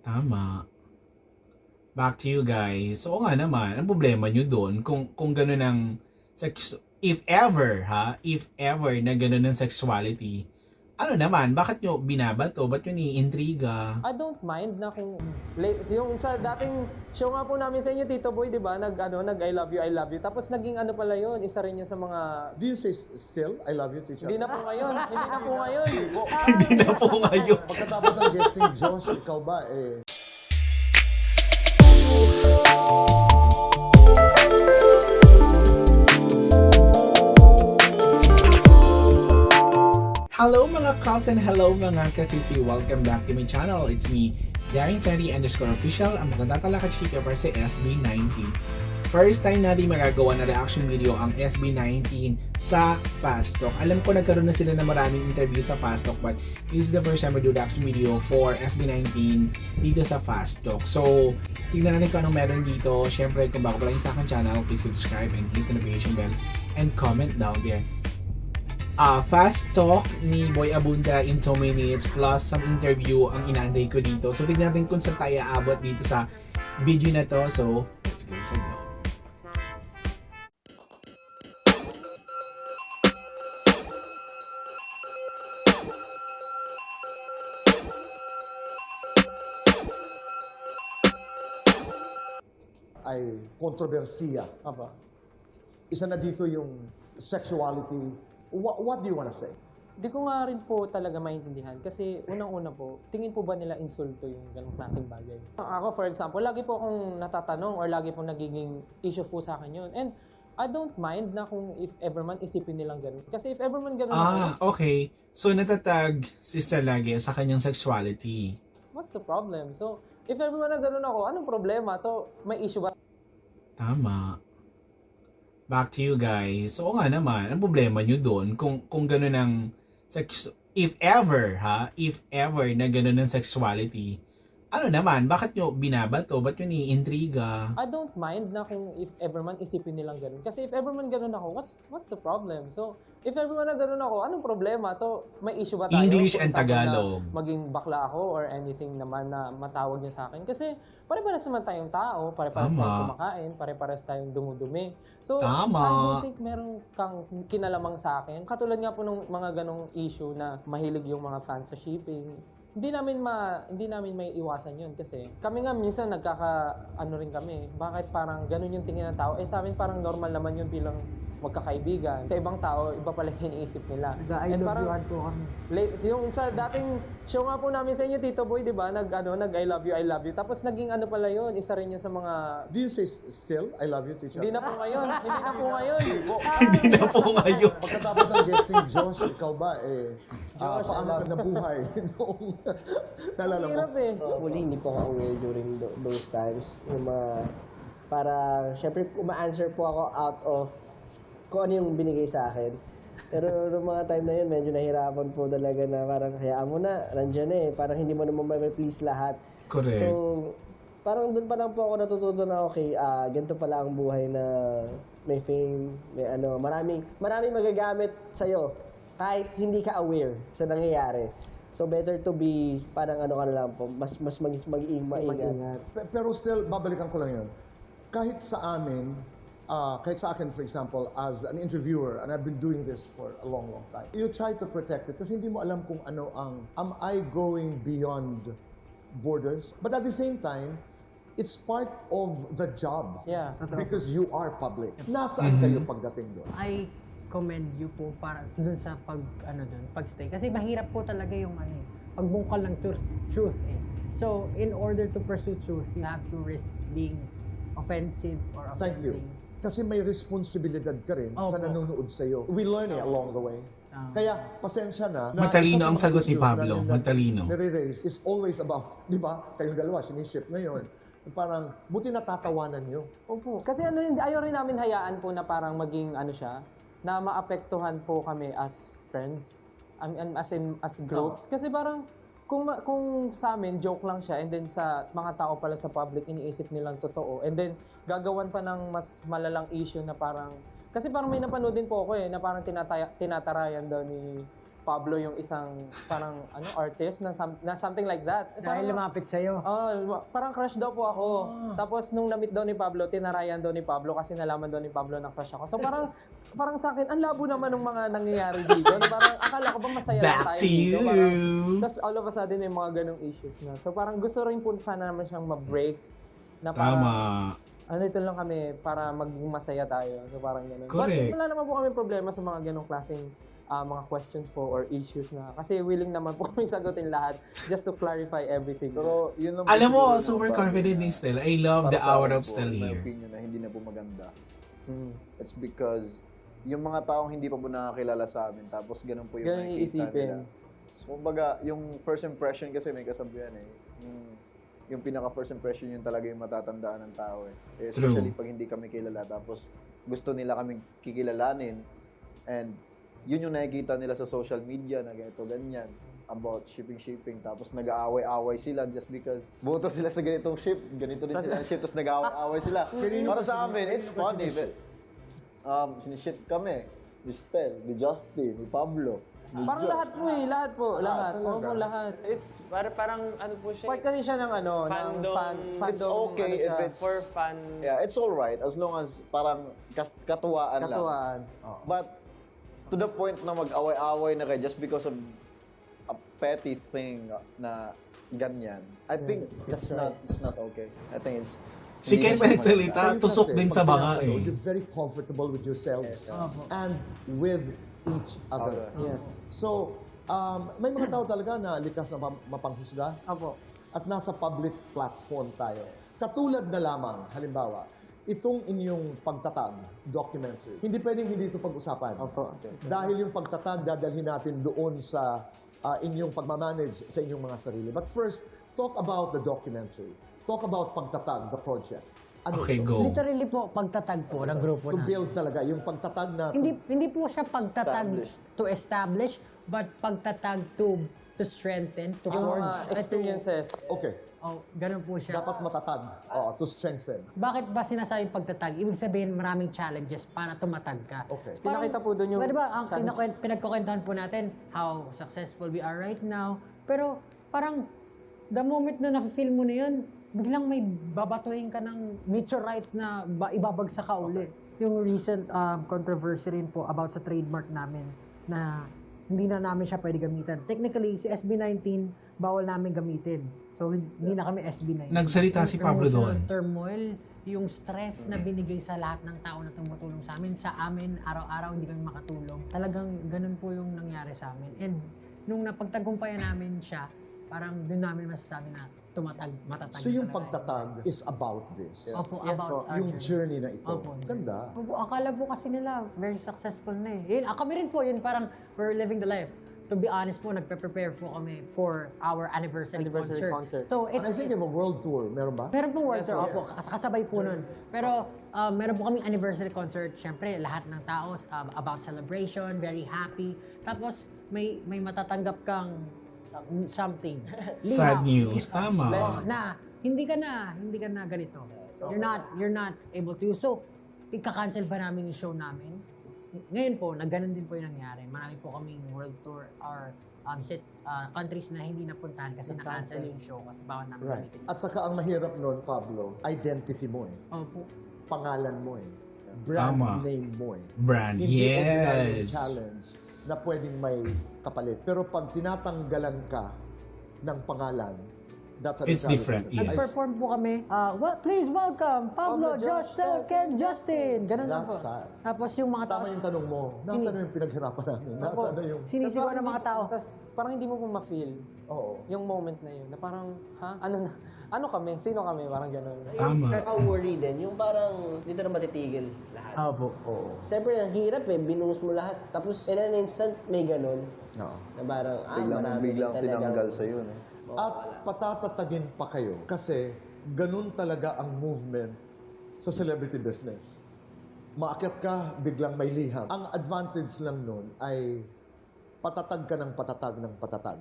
Tama. Back to you guys. Oo nga naman, ang problema nyo doon kung gano'n ang if ever if ever na gano'n ang sexuality, ano naman, bakit nyo binabato? Ba't nyo niintriga? I don't mind na kung yung sa dating show nga po namin sa inyo Tito Boy, 'di ba? Nag I love you, I love you. Tapos naging ano pala 'yon, isa rin 'yun sa mga Do you say still, I love you to each other? hindi na po ngayon, hindi na po ngayon. Hindi na po ngayon. Pagkatapos ng guesting, Josh, ikaw ba Hello mga Kals and hello mga kasisi. Welcome back to my channel. It's me, Daring_Official, ang magtatalakad chika para sa SB19. First time natin magagawa na reaction video ang SB19 sa Fast Talk. Alam ko nagkaroon na sila ng maraming interview sa Fast Talk, but this is the first time I do reaction video for SB19 dito sa Fast Talk. So, tingnan natin kung anong meron dito. Syempre, kung bago pa lang sa akin channel, please subscribe and hit the notification bell and comment down there. Fast Talk ni Boy Abunda in 2 minutes plus some interview ang inaantay ko dito. So, tignan natin kung saan tayo aabot dito sa video na to. So, let's go sa go. ay kontrobersiya? Aba. Isa na dito yung sexuality. What do you wanna say? Di ko nga rin po talaga maintindihan kasi unang-una po, tingin po ba nila insulto yung ganong klaseng bagay? Ako for example, lagi po akong natatanong or lagi po nagiging issue po sa akin yun. And I don't mind na kung if ever man isipin nilang ganun. Kasi if ever man ganun Okay. So, natatag sister lagi sa kanyang sexuality. what's the problem? So, if ever man na ganun ako, anong problema? So, may issue ba? Tama. Back to you guys. Oo nga naman, ang problema nyo doon kung gano'n ang if ever na gano'n ang sexuality, ano naman, bakit nyo binabato? Ba't nyo niintriga? I don't mind na kung if ever man isipin nilang ganun. Kasi if ever man ganun ako, what's the problem? So, if ever man na ganun ako, anong problema? So, may issue ba tayo? English kung and sabi na Tagalog. maging bakla ako or anything naman na matawag niya sa akin. Kasi pare-pares naman tayong tao, pare-pares Tama. tayong kumakain, pare-pares tayong dumudumi. So, Tama. I don't think meron kang kinalamang sa akin. Katulad nga po ng mga ganong issue na mahilig yung mga fans sa shipping. Hindi namin may iwasan yun kasi kami nga minsan ano rin kami. Bakit parang ganun yung tingin ng tao? Eh sa amin parang normal naman yun bilang magkakaibigan. Sa ibang tao, iba pala yung iniisip nila. I love you po kami. Yung sa dating show nga po namin sa inyo Tito Boy, 'di ba? Nag I love you, I love you. Tapos naging ano pala yun, isa rin yun sa mga Do you say still, I love you to each other? hindi na po ngayon, hindi na po ngayon. Hindi na po ngayon. Pagkatapos ng guesting, Josh, ikaw ba paano ka nabuhay noong nalala mo? Hirap eh. Huli, hindi po ako aware during those times. Yung mga, para, syempre, uma-answer po ako out of kung ano yung binigay sa akin. Pero noong mga time na yun, medyo nahirapan po talaga na parang hayaan mo na, nandiyan eh. Parang hindi mo naman may-please lahat. Correct. So, parang doon pa lang po ako natututo na okay, ganito pala ang buhay na may fame, may ano, maraming magagamit sa'yo kahit hindi ka aware sa nangyayari. So better to be parang ano ka na lang po, mas maingat. Pero still, babalikan ko lang yun. Kahit sa amin, kahit sa akin, for example, as an interviewer, and I've been doing this for a long, long time, you try to protect it kasi hindi mo alam kung ano am I going beyond borders? But at the same time, it's part of the job. Yeah. Because you are public. Nasaan kayo pagdating doon? I commend you po para dun sa pagstay. Kasi mahirap po talaga yung pagbungkal ng truth eh. So, in order to pursue truth, you have to risk being offensive or Thank you. offending. Kasi may responsibilidad ka rin sa Opo. nanonood sa'yo. We learn it along the way. Kaya, pasensya na. Matalino isa sa ang mga sagot ni issues Pablo. natin na Matalino. nire-raise is always about, di ba, kayong dalawa, siniship ngayon. Parang, buti natatawanan nyo. Opo. Kasi ayaw rin namin hayaan po na parang maging siya, na maapektuhan po kami as friends. I mean, as groups. Kasi parang, kung sa amin, joke lang siya, and then sa mga tao pala sa public, iniisip nilang totoo. And then, gagawan pa ng mas malalang issue na parang, kasi parang may napanood din po ako na parang tinatarayan daw Pablo yung isang parang artist na, na something like that. Dahil lumapit sa'yo. Parang crush daw po ako. Tapos nung na-meet daw ni Pablo, tinarayan daw ni Pablo kasi nalaman daw ni Pablo na crush ako. So parang sa akin, ang labo naman ng mga nangyayari dito. Parang akala ko ba masaya lang Back tayo to dito. you. Tapos all of a sudden may mga ganong issues na. So parang gusto rin po sana naman siyang ma-break. Na parang, Tama. ito lang kami para maging masaya tayo. So parang gano'n. Correct. But wala naman po kami problema sa mga ganong klaseng mga questions po or issues na. Kasi willing naman po kami sagutin lahat just to clarify everything. Pero yun lang Alam mo, siguro super yung confident ni Stel. I love the para sa hour akin of po, Stel my here. opinion na hindi na po maganda. It's because yung mga taong hindi pa po nakakilala sa amin, tapos ganun po yung Ganun nakikita iisipin. nila. So, kumbaga, yung first impression kasi may kasabihan eh. Yung pinaka first impression yun talaga yung matatandaan ng tao eh. Especially pag hindi kami kilala, tapos gusto nila kaming kikilalanin. And yun yung nakikita nila sa social media na ganito, ganyan about shipping, tapos nag-aaway-aaway sila just because boto sila sa ganitong ship, ganito din sila ship, tapos nag-aaway-aaway sila. Para sa amin, it's funny, but siniship kami, ni Stel, ni Justin, ni Pablo, ni Parang Joe. lahat po lahat po. Lahat. Oo po, lahat. It's parang ano po siya. Part kasi siya ng ng Fandom. fandom. It's okay ano if siya, it's For fun. Yeah, it's alright as long as parang katuwaan lang. katuwaan. But to the point na mag-away-away na kayo just because of a petty thing na ganyan. I think it's not okay. I think it's Si Ken pa nagsalita, Kayo tusok kasi, din sa pag banga pinapanood, eh. You're very comfortable with yourselves and with each other. Yes. So, may mga tao talaga na likas na mapanghusga Opo. at nasa public platform tayo. Katulad na lamang, halimbawa, itong inyong pagtatag, documentary. Hindi pwedeng hindi ito pag-usapan. Opo. Dahil yung pagtatag, dadalhin natin doon sa inyong pagmamanage sa inyong mga sarili. But first, talk about the documentary. Talk about pagtatag, the project. Ano Okay, ito? go. Literally po, pagtatag po ng grupo To namin. build talaga, yung pagtatag na... Hindi po siya pagtatag to establish, but pagtatag to strengthen, to Yung forge. mga experiences. Okay, Ganun po siya. dapat matatag. To strengthen. Bakit ba sinasabing pagtatag? Ibig sabihin maraming challenges para tumatag ka. Okay. Pinakita po doon yung Pwede ba, ang challenge. pinagkukwentuhan po natin how successful we are right now. Pero parang the moment na na-feel mo na yun, biglang may babatuhin ka ng meteorite na ibabagsak ka uli. Yung recent controversy rin po about sa trademark namin na hindi na namin siya pwede gamitan. Technically, si SB19, bawal namin gamitin. So, hindi na kami SB19. Nagsalita si Pablo Emotional doon. turmoil, yung stress na binigay sa lahat ng tao na tumutulong sa amin, araw-araw hindi kami makatulong. Talagang ganun po yung nangyari sa amin. And nung napagtagumpayan namin siya, parang doon namin masasabi na matatag So yung talaga. pagtatag is about this. Opo, Yes about po. our Yung journey na ito. Opo. Ganda. Opo, akala po kasi nila very successful na eh. Yun, kami rin po, yun parang we're living the life. To be honest po, nagpe-prepare po kami for our anniversary concert. So And I it's think you have a world tour. Meron ba? meron pong world tour, opo, kasabay po nun. Pero meron po kaming anniversary concert. Siyempre, lahat ng tao about celebration, very happy. Tapos, may matatanggap kang something. Sad Liham. news, tama. Na hindi ka na ganito. You're not able to. So, ika-cancel ba namin yung show namin? Ngayon po, nagganon din po yung nangyari. Marami po kaming world tour or countries na hindi napuntahan kasi na-cancel yung show kasi bawal namin Right. gamitin. At saka ang mahirap nun, Pablo, identity mo eh. Opo. Pangalan mo eh. Brand Tama. name mo eh. Brand, Hindi ordinary yes. challenge na pwedeng may kapalit. Pero pag tinatanggalan ka ng pangalan, that's a It's different, yes. Nag-perform po kami. Please welcome Pablo, Josh, Stel, Ken, Justin. Ganun lang po. That's sad. Tapos yung mga tao, Tama yung tanong mo, nasa na yung pinaghirapan namin? Nasa na yung... sinisigaw ng mga tao. Tapos parang hindi mo po ma-feel Oo. yung moment na yun. Na parang, ano kami? Sino kami? Parang gano'n. Tama. Worry din, yung parang dito na matitigil lahat. Opo. Oo. Siyempre, ang hirap eh, binuhos mo lahat. Tapos, in an instant, may ganun. Oo. Na parang, marami Biglang din talagang- tinanggal sa yun eh. At patatatagin pa kayo kasi ganun talaga ang movement sa celebrity business. Maakyat ka, biglang may liham. Ang advantage lang nun ay patatag ka ng patatag ng patatag.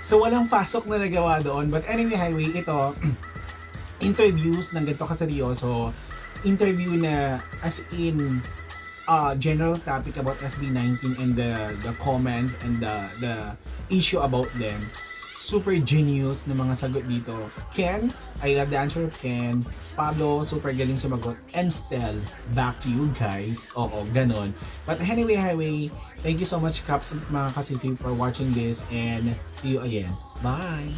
So walang pasok na nagawa doon. But anyway, Highway, ito, interviews ng ganito kaseryoso. Interview na as in, general topic about SB19 and the comments and the issue about them. Super genius na mga sagot dito. Ken, I love the answer of Ken. Pablo, super galing sumagot. And Stel, back to you guys. Oo, ganon. But anyway, thank you so much, Caps, mga kasisi, for watching this, and see you again. Bye!